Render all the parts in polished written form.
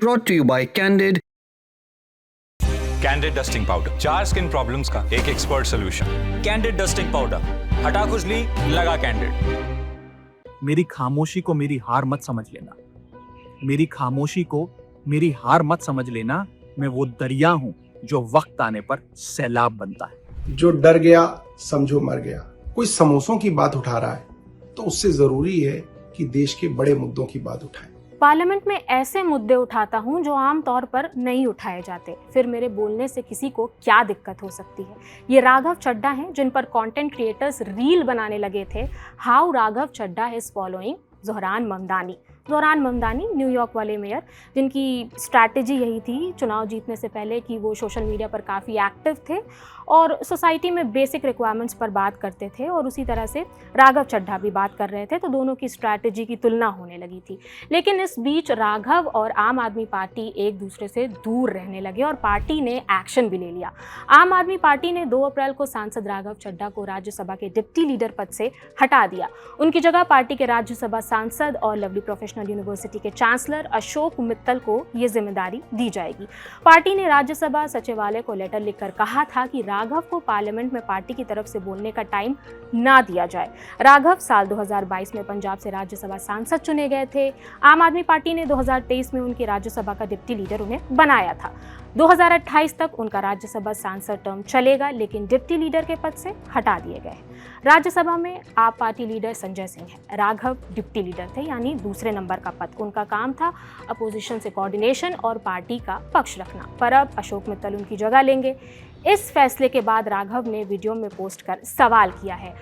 brought to you by Candid. Candid dusting powder, 4 skin problems का एक expert solution. Candid dusting powder, हटा खुजली, लगा कैंडिड। मेरी खामोशी को मेरी हार मत समझ लेना। मेरी खामोशी को मेरी हार मत समझ लेना। मैं वो दरिया हूं जो वक्त आने पर सैलाब बनता है। जो डर गया समझो मर गया। कोई समोसों की बात उठा रहा है तो उससे जरूरी है कि देश के बड़े मुद्दों की बात उठाएं। पार्लियामेंट में ऐसे मुद्दे उठाता हूं जो आम तौर पर नहीं उठाए जाते, फिर मेरे बोलने से किसी को क्या दिक्कत हो सकती है। ये राघव चड्ढा हैं जिन पर कंटेंट क्रिएटर्स रील बनाने लगे थे। How Raghav Chadha is following Zohran Mamdani. Zohran Mamdani New York वाले मेयर जिनकी स्ट्रैटेजी यही थी चुनाव जीतने से पहले कि वो सोशल मीडिया पर काफ़ी एक्टिव थे और सोसाइटी में बेसिक रिक्वायरमेंट्स पर बात करते थे, और उसी तरह से राघव चड्ढा भी बात कर रहे थे, तो दोनों की स्ट्रैटेजी की तुलना होने लगी थी। लेकिन इस बीच राघव और आम आदमी पार्टी एक दूसरे से दूर रहने लगे और पार्टी ने एक्शन भी ले लिया। आम आदमी पार्टी ने 2 अप्रैल को सांसद राघव चड्ढा को राज्यसभा के डिप्टी लीडर पद से हटा दिया। उनकी जगह पार्टी के राज्यसभा सांसद और लवली प्रोफेशनल यूनिवर्सिटी के चांसलर अशोक मित्तल को ये जिम्मेदारी दी जाएगी। पार्टी ने राज्यसभा सचिवालय को लेटर लिखकर कहा था कि राघव को पार्लियामेंट में पार्टी की तरफ से बोलने का टाइम ना दिया जाए। राघव साल 2022 में पंजाब से राज्यसभा सांसद चुने गए थे। आम आदमी पार्टी ने 2023 में उनकी राज्यसभा का डिप्टी लीडर उन्हें बनाया था। 2028 तक उनका राज्यसभा सांसद टर्म चलेगा, लेकिन डिप्टी लीडर के पद से हटा दिए गए। राज्यसभा में आप पार्टी लीडर संजय सिंह है, राघव डिप्टी लीडर थे, यानी दूसरे नंबर का पद। उनका काम था अपोजिशन से कोऑर्डिनेशन और पार्टी का पक्ष रखना, पर अब अशोक मित्तल उनकी जगह लेंगे। इस फैसले के बाद राघव ने वीडियो में पोस्ट कर सवाल किया है,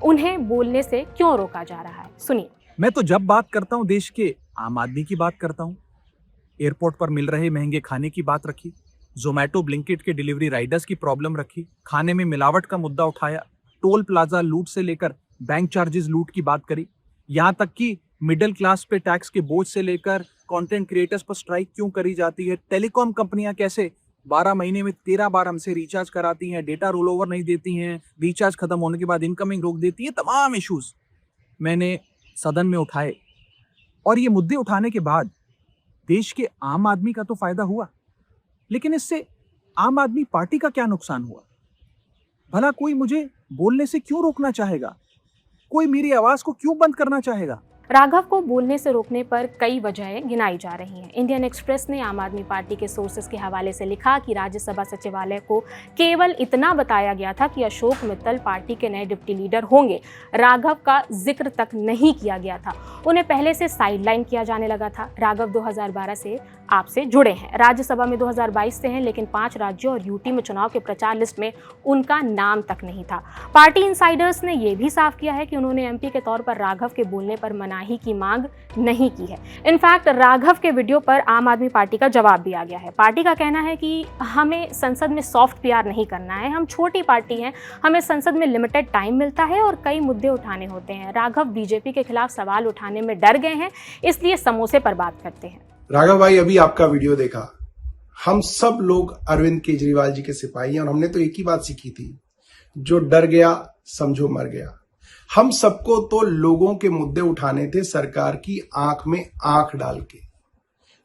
उन्हें बोलने से क्यों रोका जा रहा है। सुनिए। मैं तो जब बात करता हूं देश के आम आदमी की बात करता हूं। एयरपोर्ट पर मिल रहे महंगे खाने की बात रखी, जोमैटो ब्लिंकिट के डिलीवरी राइडर्स की प्रॉब्लम रखी, खाने में मिलावट का मुद्दा उठाया, टोल प्लाजा लूट से लेकर बैंक चार्जेस लूट की बात करी, यहाँ तक कि मिडिल क्लास पे टैक्स के बोझ से लेकर कंटेंट क्रिएटर्स पर स्ट्राइक क्यों करी जाती है, टेलीकॉम कंपनियां कैसे 12 महीने में 13 बार हमसे रिचार्ज कराती हैं, डेटा रोल ओवर नहीं देती हैं, रिचार्ज खत्म होने के बाद इनकमिंग रोक देती है, तमाम इश्यूज मैंने सदन में उठाए। और ये मुद्दे उठाने के बाद देश के आम आदमी का तो फायदा हुआ, लेकिन इससे आम आदमी पार्टी का क्या नुकसान हुआ? भला कोई मुझे बोलने से क्यों रोकना चाहेगा? कोई मेरी आवाज को क्यों बंद करना चाहेगा? राघव को बोलने से रोकने पर कई वजहें गिनाई जा रही हैं। इंडियन एक्सप्रेस ने आम आदमी पार्टी के सोर्सेस के हवाले से लिखा कि राज्यसभा सचिवालय को केवल इतना बताया गया था कि अशोक मित्तल पार्टी के नए डिप्टी लीडर होंगे। राघव का जिक्र तक नहीं किया गया था, उन्हें पहले से साइडलाइन किया जाने लगा था। राघव 2012 से आपसे जुड़े हैं, राज्यसभा में 2022 से हैं, लेकिन 5 राज्यों और यूटी में चुनाव के प्रचार लिस्ट में उनका नाम तक नहीं था। पार्टी इनसाइडर्स ने यह भी साफ किया है कि उन्होंने एमपी के तौर पर राघव के बोलने पर मनाही की मांग नहीं की है। इनफैक्ट राघव के वीडियो पर आम आदमी पार्टी का जवाब भी आ गया है। पार्टी का कहना है कि हमें संसद में सॉफ्ट पीआर नहीं करना है, हम छोटी पार्टी हैं, हमें संसद में लिमिटेड टाइम मिलता है और कई मुद्दे उठाने होते हैं। राघव बीजेपी के खिलाफ सवाल उठाने में डर गए हैं, इसलिए समोसे पर बात करते हैं। राघव भाई, अभी आपका वीडियो देखा, हम सब लोग अरविंद केजरीवाल जी के सिपाही हैं और हमने तो एक ही बात सीखी थी, जो डर गया समझो मर गया। हम सबको तो लोगों के मुद्दे उठाने थे सरकार की आंख में आंख डाल के।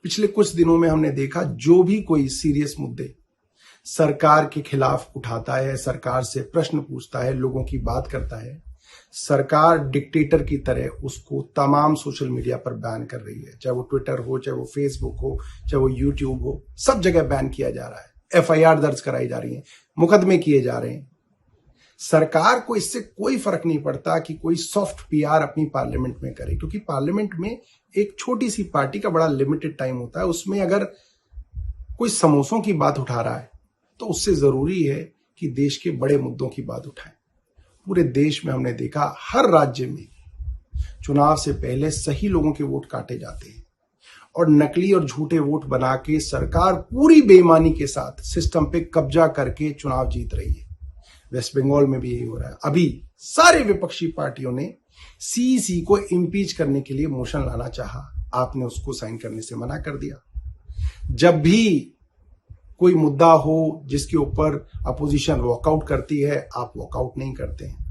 पिछले कुछ दिनों में हमने देखा जो भी कोई सीरियस मुद्दे सरकार के खिलाफ उठाता है, सरकार से प्रश्न पूछता है, लोगों की बात करता है, सरकार डिक्टेटर की तरह उसको तमाम सोशल मीडिया पर बैन कर रही है। चाहे वो ट्विटर हो, चाहे वो फेसबुक हो, चाहे वो यूट्यूब हो, सब जगह बैन किया जा रहा है। एफआईआर दर्ज कराई जा रही है, मुकदमे किए जा रहे हैं। सरकार को इससे कोई फर्क नहीं पड़ता कि कोई सॉफ्ट पीआर अपनी पार्लियामेंट में करे, क्योंकि पार्लियामेंट में एक छोटी सी पार्टी का बड़ा लिमिटेड टाइम होता है। उसमें अगर कोई समोसों की बात उठा रहा है तो उससे जरूरी है कि देश के बड़े मुद्दों की बात उठाएं। पूरे देश में हमने देखा, हर राज्य में चुनाव से पहले सही लोगों के वोट काटे जाते हैं और नकली और झूठे वोट बना के सरकार पूरी बेईमानी के साथ सिस्टम पे कब्जा करके चुनाव जीत रही है। वेस्ट बंगाल में भी यही हो रहा है। अभी सारे विपक्षी पार्टियों ने सीईसी को इम्पीच करने के लिए मोशन लाना चाहा, आपने उसको साइन करने से मना कर दिया। जब भी कोई मुद्दा हो जिसके ऊपर अपोजिशन वॉकआउट करती है, आप वॉकआउट नहीं करते हैं।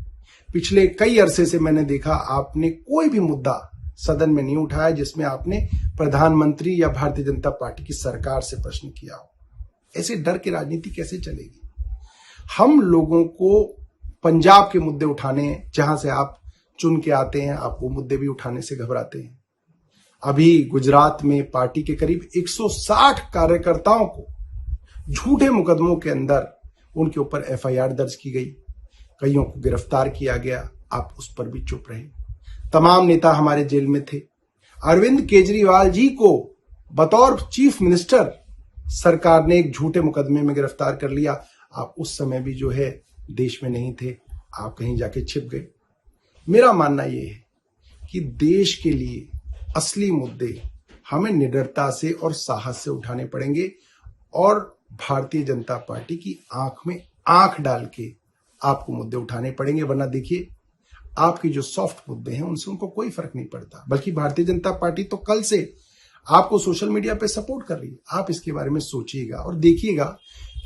पिछले कई अरसे से मैंने देखा, आपने कोई भी मुद्दा सदन में नहीं उठाया जिसमें आपने प्रधानमंत्री या भारतीय जनता पार्टी की सरकार से प्रश्न किया हो। ऐसे डर की राजनीति कैसे चलेगी? हम लोगों को पंजाब के मुद्दे उठाने हैं, जहां से आप चुन के आते हैं, आप वो मुद्दे भी उठाने से घबराते हैं। अभी गुजरात में पार्टी के करीब 160 कार्यकर्ताओं को झूठे मुकदमों के अंदर उनके ऊपर एफआईआर दर्ज की गई, कईयों को गिरफ्तार किया गया, आप उस पर भी चुप रहे। तमाम नेता हमारे जेल में थे। अरविंद केजरीवाल जी को बतौर चीफ मिनिस्टर सरकार ने एक झूठे मुकदमे में गिरफ्तार कर लिया। आप उस समय भी जो है देश में नहीं थे, आप कहीं जाके छिप गए। मेरा मानना यह है कि देश के लिए असली मुद्दे हमें निडरता से और साहस से उठाने पड़ेंगे और भारतीय जनता पार्टी की आंख में आंख डाल के आपको मुद्दे उठाने पड़ेंगे। वरना देखिए, आपके जो सॉफ्ट मुद्दे हैं उनसे उनको कोई फर्क नहीं पड़ता, बल्कि भारतीय जनता पार्टी तो कल से आपको सोशल मीडिया पे सपोर्ट कर रही है। आप इसके बारे में सोचिएगा और देखिएगा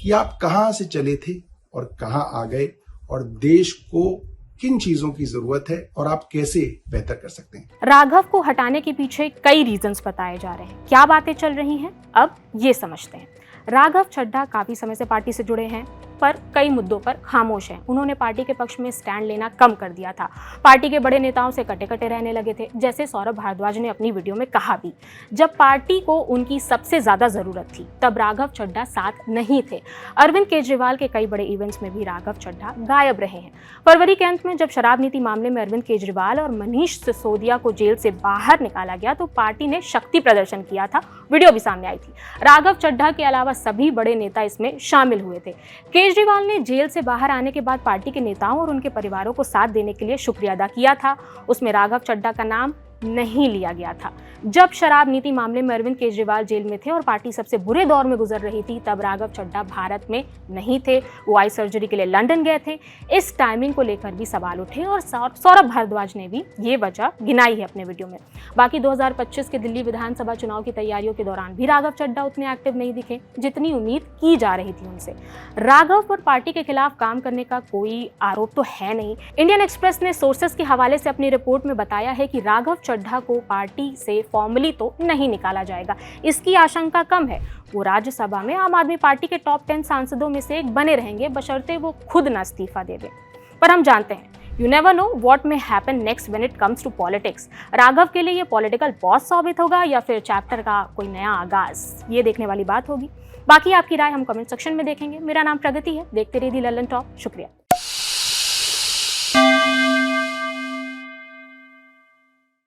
कि आप कहां से चले थे और कहां आ गए, और देश को किन चीजों की जरूरत है और आप कैसे बेहतर कर सकते हैं। राघव को हटाने के पीछे कई रीजंस बताए जा रहे हैं। क्या बातें चल रही हैं, अब ये समझते हैं। राघव चड्ढा काफी समय से पार्टी से जुड़े हैं, पर कई मुद्दों पर खामोश हैं। उन्होंने पार्टी के पक्ष में स्टैंड लेना कम कर दिया था। पार्टी के बड़े नेताओं से कटे कटे रहने लगे थे, जैसे सौरभ भारद्वाज ने अपनी वीडियो में कहा भी। जब पार्टी को उनकी सबसे ज्यादा जरूरत थी, तब राघव चड्ढा साथ नहीं थे। अरविंद केजरीवाल के कई बड़े इवेंट्स में भी राघव चड्ढा गायब रहे हैं। फरवरी के अंत में जब शराब नीति मामले में अरविंद केजरीवाल और मनीष सिसोदिया को जेल से बाहर निकाला गया, तो पार्टी ने शक्ति प्रदर्शन किया था, वीडियो भी सामने आई थी। राघव चड्ढा के अलावा सभी बड़े नेता इसमें शामिल हुए थे। केजरीवाल ने जेल से बाहर आने के बाद पार्टी के नेताओं और उनके परिवारों को साथ देने के लिए शुक्रिया अदा किया था। उसमें राघव चड्ढा का नाम नहीं लिया गया था। जब शराब नीति मामले में अरविंद केजरीवाल जेल में थे और पार्टी सबसे बुरे दौर में गुजर रही थी, तब राघव चड्ढा भारत में नहीं थे। वो आई सर्जरी के लिए लंदन गए थे। इस टाइमिंग को लेकर भी सवाल उठे और सौरभ भारद्वाज ने भी ये वजह गिनाई है अपने वीडियो में। बाकी 2025 के दिल्ली विधानसभा चुनाव की तैयारियों के दौरान भी राघव चड्ढा उतने एक्टिव नहीं दिखे जितनी उम्मीद की जा रही थी उनसे। राघव पर पार्टी के खिलाफ काम करने का कोई आरोप तो है नहीं। इंडियन एक्सप्रेस ने सोर्सेस के हवाले से अपनी रिपोर्ट में बताया है कि राघव चड्ढा को पार्टी से फॉर्मली तो नहीं निकाला जाएगा, इसकी आशंका कम है। वो राज्यसभा में आम आदमी पार्टी के टॉप 10 सांसदों में से एक बने रहेंगे, बशर्ते वो खुद न इस्तीफा दे दें। पर हम जानते हैं, you never know what may happen next when it comes to politics. Raghav के लिए ये पॉलिटिकल बॉस साबित होगा या फिर चैप्टर का कोई नया आगाज, ये देखने वाली बात होगी। बाकी आपकी राय हम कमेंट सेक्शन में देखेंगे। मेरा नाम प्रगति है, देखते रहिए दी लल्लन टॉप। शुक्रिया।